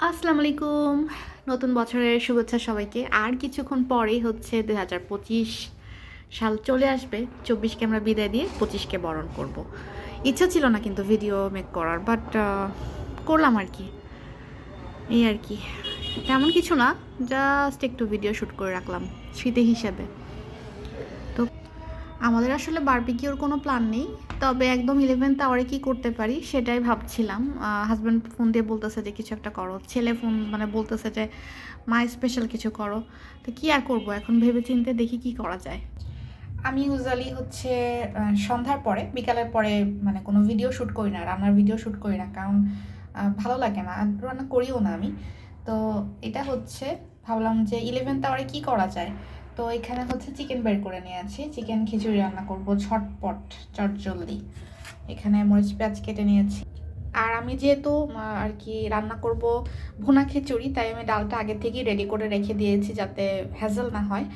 আসসালামু আলাইকুম। নতুন বছরের শুভেচ্ছা সবাইকে। আর কিছুক্ষণ পরেই হচ্ছে ২০২৫ সাল চলে আসবে। ২৪কে আমরা বিদায় দিয়ে ২৫কে বরণ করব। ইচ্ছা ছিল না কিন্তু ভিডিও মেক করার, বাট করলাম আর কি। এই আর কি, তেমন কিছু না, জাস্ট একটু ভিডিও শ্যুট করে রাখলাম স্মৃতি হিসেবে। তো আমাদের আসলে বারবিকিউর কোনো প্ল্যান নেই, তবে একদম 11th আওয়ারে কী করতে পারি সেটাই ভাবছিলাম। হাজব্যান্ড ফোন দিয়ে বলতেছে যে কিছু একটা করো, ছেলে ফোন বলতেছে যে মা স্পেশাল কিছু করো। তো কী আর করবো, এখন ভেবে চিন্তে দেখি কি করা যায়। আমি ইউজুয়ালি হচ্ছে সন্ধ্যার পরে, বিকালের পরে কোনো ভিডিও শ্যুট করি না, রান্নার ভিডিও শ্যুট করি না, কারণ ভালো লাগে না, রান্না করিও না আমি। তো এটা হচ্ছে ভাবলাম যে 11th আওয়ারে কী করা যায়। তো এখানে হচ্ছে চিকেন বের করে নিয়ে আছি, চিকেন খিচুড়ি রান্না করব ঝটপট চটজলদি। এখানে মরিচ পেঁয়াজ কেটে নিয়েছি। আর আমি যেহেতু আর কি রান্না করব ভুনা খিচুড়ি, তাই আমি ডালটা আগে থেকেই রেডি করে রেখে দিয়েছি যাতে হ্যাজেল না হয়।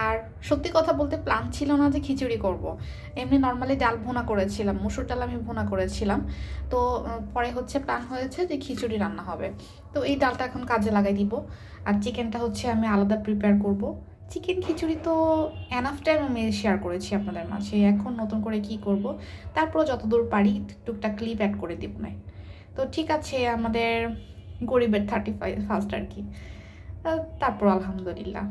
আর সত্যি কথা বলতে প্ল্যান ছিল না যে খিচুড়ি করব, এমনি নর্মালি ডাল ভুনা করেছিলাম, মুসুর ডাল আমি ভুনা করেছিলাম। তো পরে হচ্ছে প্ল্যান হয়েছে যে খিচুড়ি রান্না হবে। তো এই ডালটা এখন কাজে লাগাই দিব। আর চিকেনটা হচ্ছে আমি আলাদা প্রিপেয়ার করব। চিকেন খিচুড়ি তো এনাফ টাইম আমি শেয়ার করেছি আপনাদের মাঝে, এখন নতুন করে কি করব, তারপর যতদূর পারি টুকটাক ক্লিপ অ্যাড করে দিব না। তো ঠিক আছে, আমাদের গরিবের 31st আর কি। তারপর আলহামদুলিল্লাহ।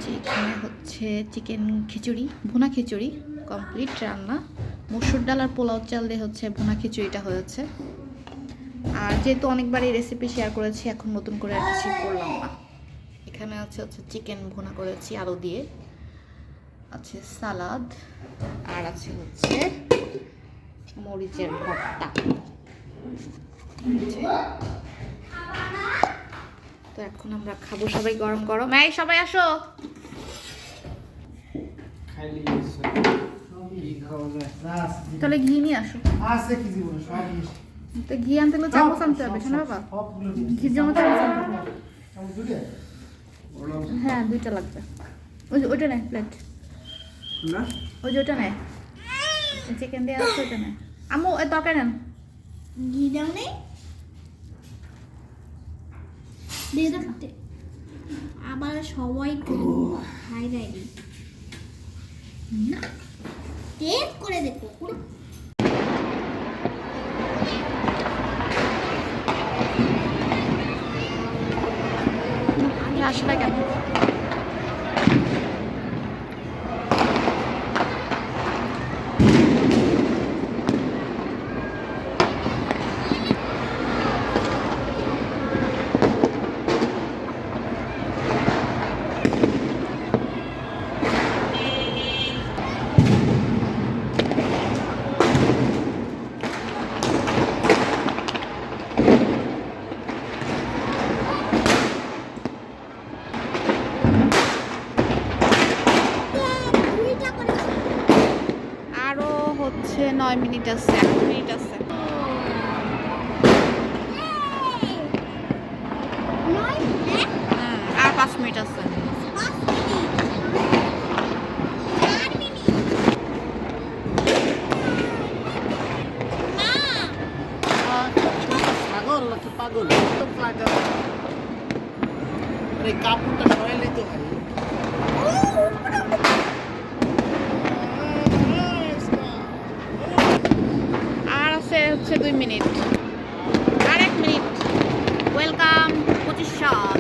যে এখানে হচ্ছে চিকেন খিচুড়ি, ভুনা খিচুড়ি কমপ্লিট রান্না। মসুর ডাল আর পোলাও চাল দিয়ে হচ্ছে ভুনা খিচুড়িটা হয়েছে। আর যেহেতু অনেকবার এই রেসিপি শেয়ার করেছি, এখন নতুন করে আর কিছু করলাম না। এখানে হচ্ছে চিকেন ভুনা করেছি আলু দিয়ে, আছে সালাদ, আর আছে হচ্ছে মরিচের ভর্তা। তো এখন আমরা খাবো সবাই গরম গরম। এই সবাই আসো, তাহলে ঘি নিয়ে আসো। তো ঘি আনতে হলে চামচ আনতে হবে, শোনো বাবা, ঘির জন্য চামচ আনতে হবে। হ্যাঁ, 2টা লাগবে। ওইটা নেয় প্লেট, ওই যে ওটা নেয়, চিকেন দিয়ে আসছে ওইটা নেয়। আম্মু তরকারি নেন, ঘি দাও নেই দিয়ে রাখতে আবার সবাই খাই দেয়নি, টেস্ট করে দেখো পুরো। আসলে কেন হচ্ছে 9 মিনিট আছে, 1 মিনিট আছে। আর 5 মিনিট আছে। পাগল নাকি পাগল তো পাগল, আরে কাপড়টা সরাইলে তো হয়। আর আছে হচ্ছে 2 মিনিট, আর 1 মিনিট। ওয়েলকাম 25 সাল।